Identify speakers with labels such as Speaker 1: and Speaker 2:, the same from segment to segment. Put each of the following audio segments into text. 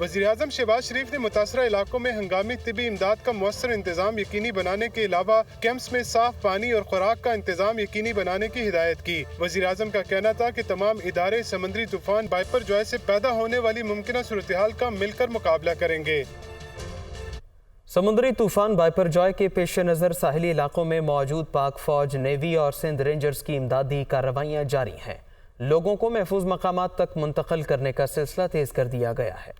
Speaker 1: وزیراعظم شہباز شریف نے متاثرہ علاقوں میں ہنگامی طبی امداد کا مؤثر انتظام یقینی بنانے کے علاوہ کیمپس میں صاف پانی اور خوراک کا انتظام یقینی بنانے کی ہدایت کی۔ وزیراعظم کا کہنا تھا کہ تمام ادارے سمندری طوفان بائپر جوائے سے پیدا ہونے والی ممکنہ صورتحال کا مل کر مقابلہ کریں گے۔
Speaker 2: سمندری طوفان بائپر جوائے کے پیش نظر ساحلی علاقوں میں موجود پاک فوج، نیوی اور سندھ رینجرز کی امدادی کارروائیاں جاری ہیں۔ لوگوں کو محفوظ مقامات تک منتقل کرنے کا سلسلہ تیز کر دیا گیا ہے۔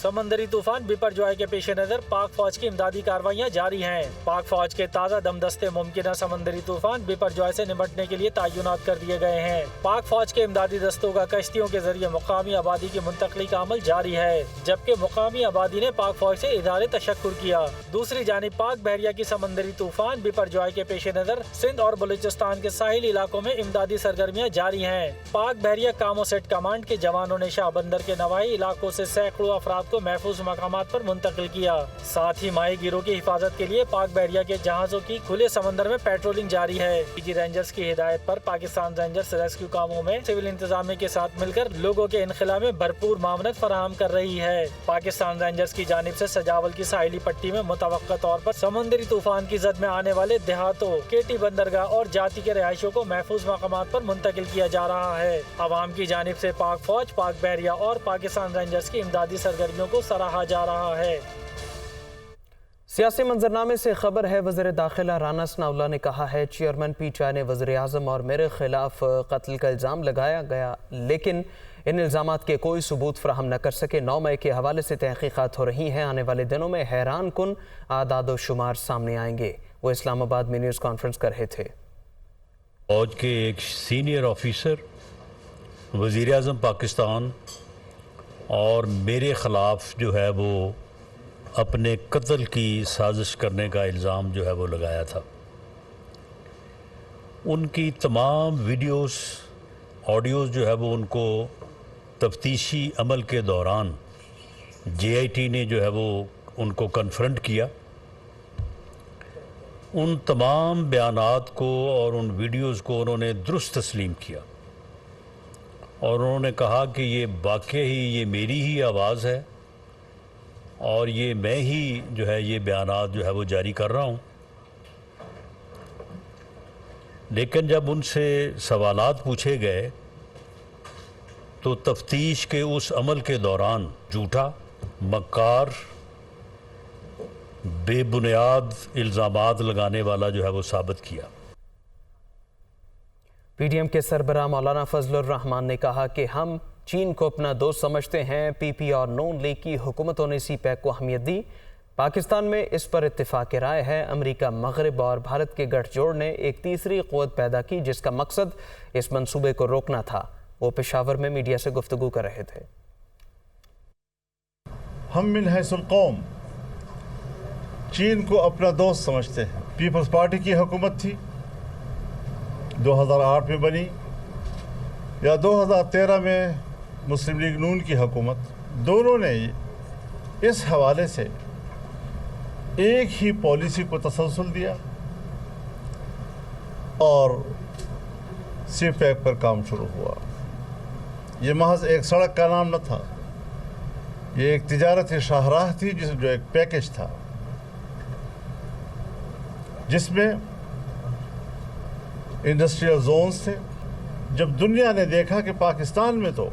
Speaker 3: سمندری طوفان بائپر جوائے کے پیش نظر پاک فوج کی امدادی کارروائیاں جاری ہیں۔ پاک فوج کے تازہ دم دستے ممکنہ سمندری طوفان بائپر جوائے سے نمٹنے کے لیے تعینات کر دیے گئے ہیں۔ پاک فوج کے امدادی دستوں کا کشتیوں کے ذریعے مقامی آبادی کی منتقلی کا عمل جاری ہے، جبکہ مقامی آبادی نے پاک فوج سے اظہار تشکر کیا۔ دوسری جانب پاک بحریہ کی سمندری طوفان بائپر جوائے کے پیش نظر سندھ اور بلوچستان کے ساحلی علاقوں میں امدادی سرگرمیاں جاری ہیں۔ پاک بحریہ کاموسیٹ کمانڈ کے جوانوں نے شاہ بندر کے نواحی علاقوں سے سینکڑوں افراد کو محفوظ مقامات پر منتقل کیا۔ ساتھ ہی ماہی گیروں کی حفاظت کے لیے پاک بحریہ کے جہازوں کی کھلے سمندر میں پیٹرولنگ جاری ہے۔ رینجرز کی ہدایت پر پاکستان رینجرز ریسکیو کاموں میں سول انتظامیہ کے ساتھ مل کر لوگوں کے انخلاء میں بھرپور معاونت فراہم کر رہی ہے۔ پاکستان رینجرز کی جانب سے سجاول کی ساحلی پٹی میں متوقع طور پر سمندری طوفان کی زد میں آنے والے دیہاتوں، کیٹی بندرگاہ اور جاتی کے رہائشیوں کو محفوظ مقامات پر منتقل کیا جا رہا ہے۔ عوام کی جانب سے پاک فوج، پاک بحریہ اور پاکستان رینجرز کی امدادی سرگرمیوں کو سراہا جا رہا ہے۔
Speaker 2: سیاسی منظرنامے سے خبر ہے، وزیر داخلہ رانا ثناءاللہ نے کہا ہے چیئرمین پی ٹی آئی نے وزیر اعظم اور میرے خلاف قتل کا الزام لگایا گیا، لیکن ان الزامات کے کوئی ثبوت فراہم نہ کر سکے۔ 9 مئی کے حوالے سے تحقیقات ہو رہی ہیں، آنے والے دنوں میں حیران کن اعداد و شمار سامنے آئیں گے۔ وہ اسلام آباد میں نیوز کانفرنس کر رہے تھے۔
Speaker 4: فوج کے ایک سینئر آفیسر وزیر اعظم پاکستان اور میرے خلاف جو ہے وہ اپنے قتل کی سازش کرنے کا الزام جو ہے وہ لگایا تھا۔ ان کی تمام ویڈیوز، آڈیوز جو ہے وہ ان کو تفتیشی عمل کے دوران جے آئی ٹی نے جو ہے وہ ان کو کنفرنٹ کیا۔ ان تمام بیانات کو اور ان ویڈیوز کو انہوں نے درست تسلیم کیا اور انہوں نے کہا کہ یہ واقعی یہ میری ہی آواز ہے اور یہ میں ہی جو ہے یہ بیانات جو ہے وہ جاری کر رہا ہوں۔ لیکن جب ان سے سوالات پوچھے گئے تو تفتیش کے اس عمل کے دوران جھوٹا، مکار، بے بنیاد الزامات لگانے والا جو ہے وہ ثابت کیا۔
Speaker 2: پی ڈی ایم کے سربراہ مولانا فضل الرحمان نے کہا کہ ہم چین کو اپنا دوست سمجھتے ہیں۔ پی پی اور نون لیگ کی حکومتوں نے سی پیک کو اہمیت دی۔ پاکستان میں اس پر اتفاق رائے ہے۔ امریکہ، مغرب اور بھارت کے گٹھ جوڑ نے ایک تیسری قوت پیدا کی جس کا مقصد اس منصوبے کو روکنا تھا۔ وہ پشاور میں میڈیا سے گفتگو کر رہے تھے۔
Speaker 5: ہم من حیث القوم چین کو اپنا دوست سمجھتے ہیں۔ پیپلز پارٹی کی حکومت تھی، 2008 میں بنی، یا 2013 میں مسلم لیگ نون کی حکومت، دونوں نے اس حوالے سے ایک ہی پالیسی کو تسلسل دیا اور سی پیک پر کام شروع ہوا۔ یہ محض ایک سڑک کا نام نہ تھا، یہ ایک تجارتی شاہراہ تھی جو ایک پیکج تھا جس میں انڈسٹریل زونز تھے۔ جب دنیا نے دیکھا کہ پاکستان میں تو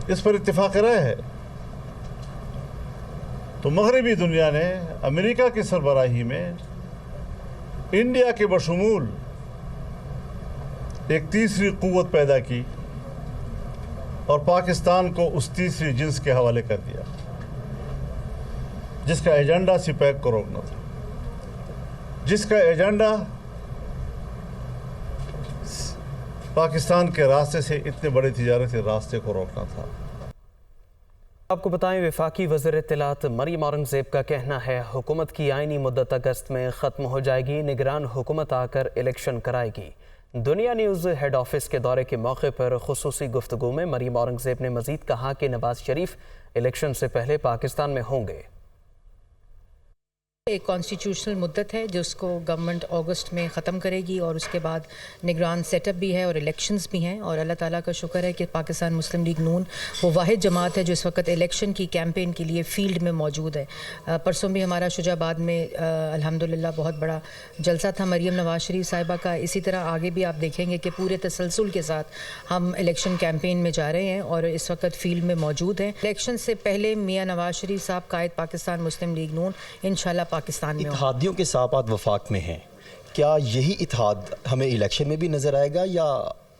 Speaker 5: اس پر اتفاق رائے ہے تو مغربی دنیا نے امریکہ کی سربراہی میں انڈیا کے بشمول ایک تیسری قوت پیدا کی اور پاکستان کو اس تیسری جنس کے حوالے کر دیا جس کا ایجنڈا سی پیک کو روکنا تھا، جس کا ایجنڈا پاکستان کے راستے سے اتنے بڑے تجارتی راستے کو روکنا تھا۔
Speaker 2: آپ کو بتائیں وفاقی وزیر اطلاعات مریم اورنگزیب کا کہنا ہے حکومت کی آئینی مدت اگست میں ختم ہو جائے گی، نگران حکومت آ کر الیکشن کرائے گی۔ دنیا نیوز ہیڈ آفس کے دورے کے موقع پر خصوصی گفتگو میں مریم اورنگزیب نے مزید کہا کہ نواز شریف الیکشن سے پہلے پاکستان میں ہوں گے۔
Speaker 6: ایک کانسٹیٹیوشنل مدت ہے جس کو گورنمنٹ اگست میں ختم کرے گی اور اس کے بعد نگران سیٹ اپ بھی ہے اور الیکشنز بھی ہیں، اور اللہ تعالیٰ کا شکر ہے کہ پاکستان مسلم لیگ نون وہ واحد جماعت ہے جو اس وقت الیکشن کی کیمپین کے لیے فیلڈ میں موجود ہے۔ پرسوں بھی ہمارا شجاع آباد میں الحمدللہ بہت بڑا جلسہ تھا مریم نواز شریف صاحبہ کا، اسی طرح آگے بھی آپ دیکھیں گے کہ پورے تسلسل کے ساتھ ہم الیکشن کیمپین میں جا رہے ہیں اور اس وقت فیلڈ میں موجود ہیں۔ الیکشن سے پہلے میاں نواز شریف صاحب قائد پاکستان مسلم لیگ نون انشاءاللہ پاکستان میں
Speaker 7: اتحادیوں کے ساتھ آپ وفاق میں ہیں، کیا یہی اتحاد ہمیں الیکشن میں بھی نظر آئے گا یا؟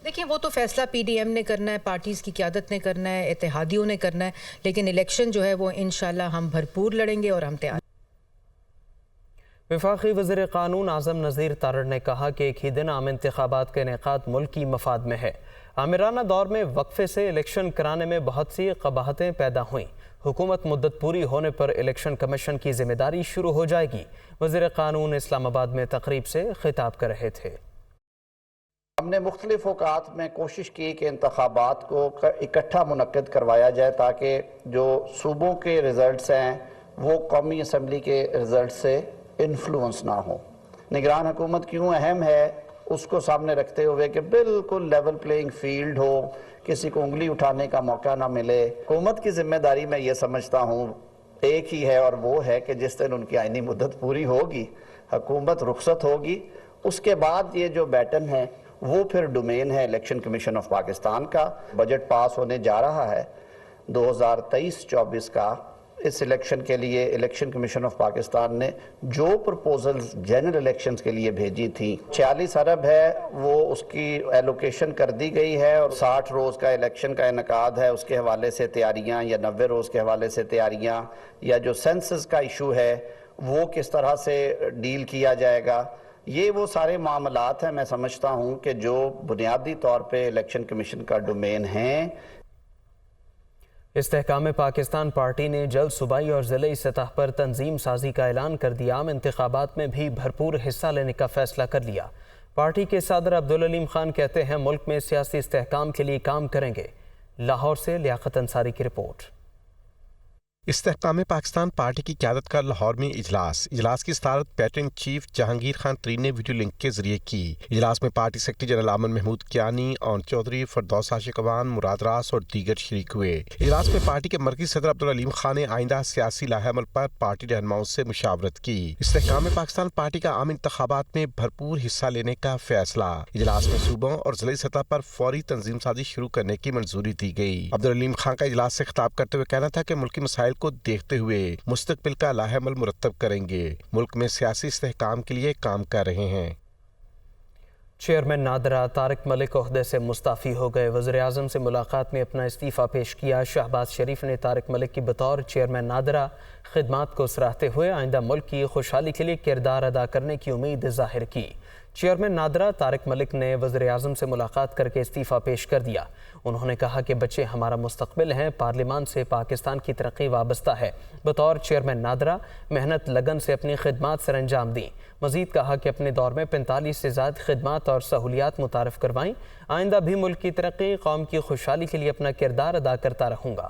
Speaker 6: دیکھیں وہ تو فیصلہ پی ڈی ایم نے کرنا ہے، پارٹیز کی قیادت نے کرنا ہے، اتحادیوں نے کرنا ہے، لیکن الیکشن جو ہے وہ انشاءاللہ ہم بھرپور لڑیں گے اور ہم تیار۔
Speaker 2: وفاقی وزیر قانون اعظم نذیر تارڑ نے کہا کہ ایک ہی دن عام انتخابات کا انعقاد ملکی مفاد میں ہے۔ آمرانہ دور میں وقفے سے الیکشن کرانے میں بہت سی قباحتیں پیدا ہوئیں، حکومت مدت پوری ہونے پر الیکشن کمیشن کی ذمہ داری شروع ہو جائے گی۔ وزیر قانون اسلام آباد میں تقریب سے خطاب کر رہے تھے۔
Speaker 8: ہم نے مختلف اوقات میں کوشش کی کہ انتخابات کو اکٹھا منعقد کروایا جائے تاکہ جو صوبوں کے ریزلٹس ہیں وہ قومی اسمبلی کے ریزلٹ سے انفلوئنس نہ ہو۔ نگران حکومت کیوں اہم ہے اس کو سامنے رکھتے ہوئے کہ بالکل لیول پلینگ فیلڈ ہو، کسی کو انگلی اٹھانے کا موقع نہ ملے۔ حکومت کی ذمہ داری میں یہ سمجھتا ہوں ایک ہی ہے، اور وہ ہے کہ جس دن ان کی آئینی مدت پوری ہوگی، حکومت رخصت ہوگی، اس کے بعد یہ جو بیٹن ہے وہ پھر ڈومین ہے الیکشن کمیشن آف پاکستان کا۔ بجٹ پاس ہونے جا رہا ہے 2023-24 کا۔ اس الیکشن کے لیے الیکشن کمیشن آف پاکستان نے جو پرپوزلز جنرل الیکشنز کے لیے بھیجی تھی 46 ارب ہے، وہ اس کی ایلوکیشن کر دی گئی ہے، اور 60 روز کا الیکشن کا انعقاد ہے، اس کے حوالے سے تیاریاں، یا 90 روز کے حوالے سے تیاریاں، یا جو سینسس کا ایشو ہے وہ کس طرح سے ڈیل کیا جائے گا، یہ وہ سارے معاملات ہیں میں سمجھتا ہوں کہ جو بنیادی طور پہ الیکشن کمیشن کا ڈومین ہیں۔
Speaker 2: استحکام پاکستان پارٹی نے جلد صوبائی اور ضلعی سطح پر تنظیم سازی کا اعلان کر دیا، عام انتخابات میں بھی بھرپور حصہ لینے کا فیصلہ کر لیا۔ پارٹی کے صدر عبدالعلیم خان کہتے ہیں ملک میں سیاسی استحکام کے لیے کام کریں گے۔ لاہور سے لیاقت انصاری کی رپورٹ۔
Speaker 9: استحکام پاکستان پارٹی کی قیادت کا لاہور میں اجلاس کی صدارت پیٹرن چیف جہانگیر خان ترین نے ویڈیو لنک کے ذریعے کی۔ اجلاس میں پارٹی سیکرٹری جنرل امن محمود کیانی اور چودھری فردوس عاشق اقوان، مراد راس اور دیگر شریک ہوئے۔ اجلاس میں پارٹی کے مرکزی صدر عبدالعلیم خان نے آئندہ سیاسی لاہ عمل پر پارٹی رہنماؤں سے مشاورت کی۔ استحکام پاکستان پارٹی کا عام انتخابات میں بھرپور حصہ لینے کا فیصلہ۔ اجلاس میں صوبوں اور ضلعی سطح پر فوری تنظیم سازی شروع کرنے کی منظوری دی گئی۔ عبدالعلیم خان کا اجلاس سے خطاب کرتے ہوئے کہنا تھا کہ ملکی مسائل کو دیکھتے ہوئے مستقبل کا لاہ عمل مرتب کریں گے، ملک میں سیاسی استحکام کے لیے کام کر رہے ہیں۔
Speaker 2: چیئرمین نادرہ طارق ملک عہدے سے مستعفی ہو گئے۔ وزیر اعظم سے ملاقات میں اپنا استعفیٰ پیش کیا۔ شہباز شریف نے طارق ملک کی بطور چیئرمین نادرہ خدمات کو سراہتے ہوئے آئندہ ملک کی خوشحالی کے لیے کردار ادا کرنے کی امید ظاہر کی۔ چیئرمین نادرہ طارق ملک نے وزیر اعظم سے ملاقات کر کے استعفیٰ پیش کر دیا۔ انہوں نے کہا کہ بچے ہمارا مستقبل ہیں، پارلیمان سے پاکستان کی ترقی وابستہ ہے۔ بطور چیئرمین نادرہ محنت لگن سے اپنی خدمات سر انجام دیں۔ مزید کہا کہ اپنے دور میں 45 سے زائد خدمات اور سہولیات متعارف کروائیں۔ آئندہ بھی ملک کی ترقی، قوم کی خوشحالی کے لیے اپنا کردار ادا کرتا رہوں گا۔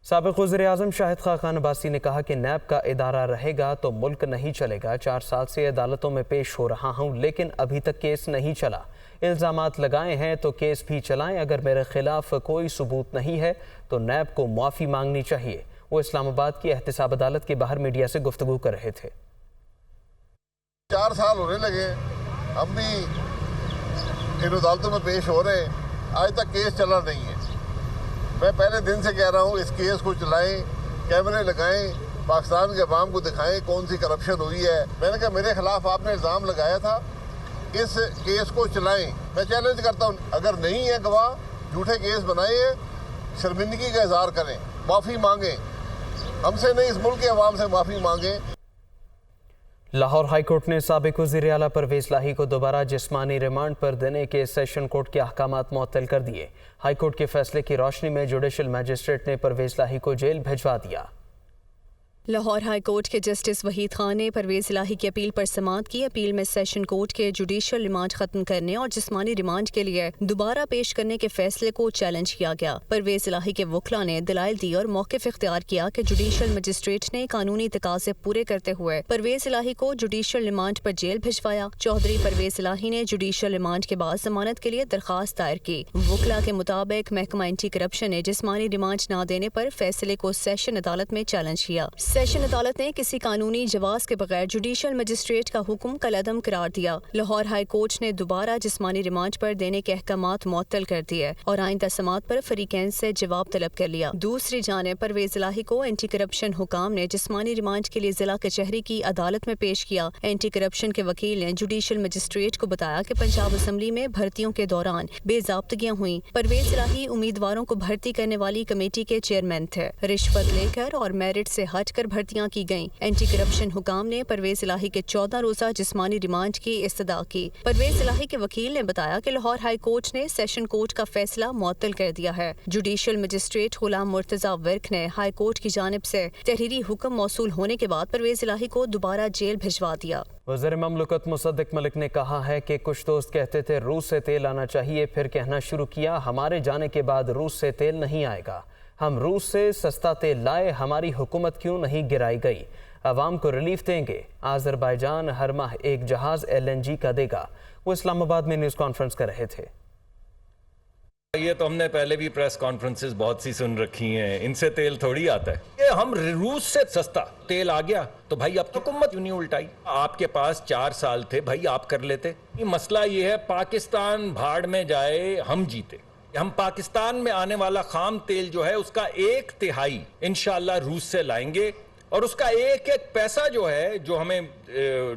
Speaker 2: سابق وزیر اعظم شاہد خاقان عباسی نے کہا کہ نیب کا ادارہ رہے گا تو ملک نہیں چلے گا۔ 4 سال سے عدالتوں میں پیش ہو رہا ہوں لیکن ابھی تک کیس نہیں چلا۔ الزامات لگائے ہیں تو کیس بھی چلائیں، اگر میرے خلاف کوئی ثبوت نہیں ہے تو نیب کو معافی مانگنی چاہیے۔ وہ اسلام آباد کی احتساب عدالت کے باہر میڈیا سے گفتگو کر رہے تھے۔
Speaker 10: 4 سال ہونے لگے، ہم بھی ان عدالتوں میں پیش ہو رہے ہیں، آج تک کیس چلا نہیں ہے۔ میں پہلے دن سے کہہ رہا ہوں اس کیس کو چلائیں، کیمرے لگائیں، پاکستان کے عوام کو دکھائیں کون سی کرپشن ہوئی ہے۔ میں نے کہا میرے خلاف آپ نے الزام لگایا تھا، اس کیس کو چلائیں۔ میں چیلنج کرتا ہوں اگر نہیں ہے گواہ، جھوٹے کیس بنائیں، شرمندگی کا اظہار کریں، معافی مانگیں، ہم سے نہیں اس ملک کے عوام سے معافی مانگیں۔
Speaker 2: لاہور ہائی کورٹ نے سابق وزیر اعلیٰ پرویز لاہی کو دوبارہ جسمانی ریمانڈ پر دینے کے سیشن کورٹ کے احکامات معطل کر دیے۔ ہائی کورٹ کے فیصلے کی روشنی میں جوڈیشل میجسٹریٹ نے پرویز لاہی کو جیل بھجوا دیا۔
Speaker 11: لاہور ہائی کورٹ کے جسٹس وحید خان نے پرویز الہی کی اپیل پر سماعت کی۔ اپیل میں سیشن کورٹ کے جوڈیشل ریمانڈ ختم کرنے اور جسمانی ریمانڈ کے لیے دوبارہ پیش کرنے کے فیصلے کو چیلنج کیا گیا۔ پرویز الہی کے وکلاء نے دلائل دی اور موقف اختیار کیا کہ جوڈیشل مجسٹریٹ نے قانونی تقاضے پورے کرتے ہوئے پرویز الہی کو جوڈیشل ریمانڈ پر جیل بھجوایا۔ چودھری پرویز الہی نے جوڈیشل ریمانڈ کے بعد ضمانت کے لیے درخواست دائر کی۔ وکلاء کے مطابق محکمہ اینٹی کرپشن نے جسمانی ریمانڈ نہ دینے پر فیصلے کو سیشن عدالت میں چیلنج کیا۔ سیشن عدالت نے کسی قانونی جواز کے بغیر جوڈیشل مجسٹریٹ کا حکم کالعدم قرار دیا۔ لاہور ہائی کورٹ نے دوبارہ جسمانی ریمانڈ پر دینے کے احکامات معطل کر دیے اور آئندہ سماعت پر فریقین سے جواب طلب کر لیا۔ دوسری جانب پرویز الہی کو اینٹی کرپشن حکام نے جسمانی ریمانڈ کے لیے ضلع کچہری کی عدالت میں پیش کیا۔ اینٹی کرپشن کے وکیل نے جوڈیشل مجسٹریٹ کو بتایا کہ پنجاب اسمبلی میں بھرتیوں کے دوران بے ضابطگیاں ہوئیں۔ پرویز الہی امیدواروں کو بھرتی کرنے والی کمیٹی کے چیئرمین تھے۔ رشوت لے کر اور میرٹ سے ہٹ کر بھرتیاں کی گئیں۔ اینٹی کرپشن حکام نے پرویز الہی کے 14 روزہ جسمانی ریمانڈ کی استدعا کی۔ پرویز الہی کے وکیل نے بتایا کہ لاہور ہائی کورٹ نے سیشن کورٹ کا فیصلہ معطل کر دیا ہے۔ Judicial magistrate Ghulam Murtaza work نے ہائی کورٹ کی جانب سے تحریری حکم موصول ہونے کے بعد پرویز الہی کو دوبارہ جیل بھجوا دیا۔
Speaker 2: وزیر مملکت مصدق ملک نے کہا ہے کہ کچھ دوست کہتے تھے روس سے تیل آنا چاہیے، پھر کہنا شروع کیا ہمارے جانے کے بعد روس سے تیل نہیں آئے گا۔ ہم روس سے سستا تیل لائے، ہماری حکومت کیوں نہیں گرائی گئی؟ عوام کو ریلیف دیں گے۔ آذربائیجان ہر ماہ ایک جہاز LNG کا دے گا۔ وہ اسلام آباد میں نیوز کانفرنس کر رہے تھے۔
Speaker 12: یہ تو ہم نے پہلے بھی پریس کانفرنسز بہت سی سن رکھی ہیں، ان سے تیل تھوڑی آتا ہے۔ ہم روس سے سستا تیل آ گیا تو بھائی اب حکومت کیوں نہیں الٹائی؟ آپ کے پاس 4 سال تھے، بھائی آپ کر لیتے۔ مسئلہ یہ ہے پاکستان بھاڑ میں جائے، ہم جیتے۔ ہم پاکستان میں آنے والا خام تیل جو ہے اس کا 1/3 انشاءاللہ روس سے لائیں گے، اور اس کا ایک پیسہ جو ہے جو ہمیں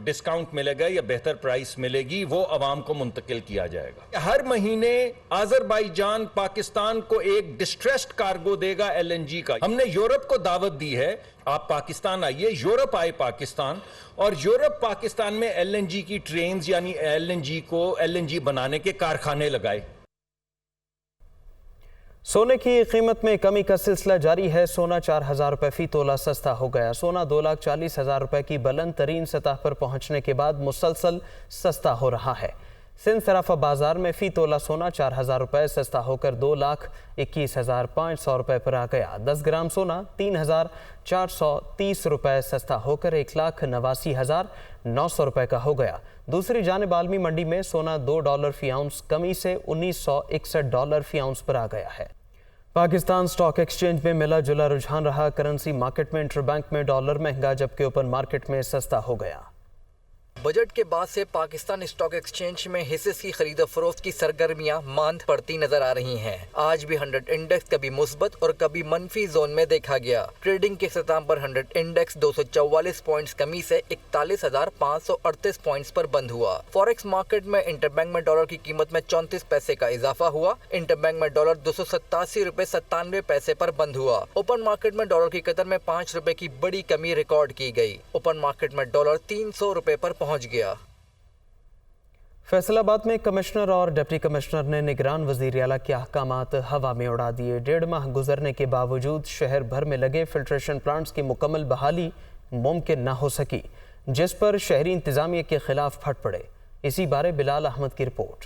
Speaker 12: ڈسکاؤنٹ ملے گا یا بہتر پرائس ملے گی وہ عوام کو منتقل کیا جائے گا۔ ہر مہینے آذربائیجان پاکستان کو ایک ڈسٹریسڈ کارگو دے گا LNG کا۔ ہم نے یورپ کو دعوت دی ہے، آپ پاکستان آئیے، یورپ آئے پاکستان، اور یورپ پاکستان میں LNG کی ٹرینز یعنی LNG بنانے کے کارخانے لگائے۔
Speaker 2: سونے کی قیمت میں کمی کا سلسلہ جاری ہے۔ سونا 4,000 روپے فی تولہ سستا ہو گیا۔ سونا 2,40,000 روپے کی بلند ترین سطح پر پہنچنے کے بعد مسلسل سستا ہو رہا ہے۔ سندھ صرافہ بازار میں فی تولہ سونا 4,000 روپے سستا ہو کر 2,21,500 روپے پر آ گیا۔ 10 گرام سونا 3,430 روپے سستا ہو کر 1,89,900 روپے کا ہو گیا۔ دوسری جانب عالمی منڈی میں سونا $2 فی اونس کمی سے $1,961 فی اونس پر آ گیا ہے۔ پاکستان سٹاک ایکسچینج میں ملا جلا رجحان رہا۔ کرنسی مارکیٹ میں انٹر بینک میں ڈالر مہنگا جبکہ اوپن مارکیٹ میں سستا ہو گیا۔
Speaker 13: بجٹ کے بعد سے پاکستان اسٹاک ایکسچینج میں حصص کی خرید و فروخت کی سرگرمیاں ماند پڑتی نظر آ رہی ہیں۔ آج بھی 100 انڈیکس کبھی مثبت اور کبھی منفی زون میں دیکھا گیا۔ ٹریڈنگ کے اختتام پر 100 انڈیکس 244 پوائنٹس کمی سے 41,538 پوائنٹس پر بند ہوا۔ فوریکس مارکیٹ میں انٹر بینک میں ڈالر کی قیمت میں 34 پیسے کا اضافہ ہوا۔ انٹر بینک میں ڈالر 287 روپے 97 پیسے پر بند ہوا۔ اوپن مارکیٹ میں ڈالر کی قدر میں 5 روپے کی بڑی کمی ریکارڈ کی گئی۔ اوپن مارکیٹ میں ڈالر 300 روپے پر پہنچ گیا۔
Speaker 2: فیصل آباد میں کمشنر اور ڈپٹی کمشنر نے نگران وزیر اعلیٰ کے احکامات ہوا میں اڑا دیے۔ 1.5 ماہ گزرنے کے باوجود شہر بھر میں لگے فلٹریشن پلانٹس کی مکمل بحالی ممکن نہ ہو سکی، جس پر شہری انتظامیہ کے خلاف پھٹ پڑے۔ اسی بارے بلال احمد کی رپورٹ۔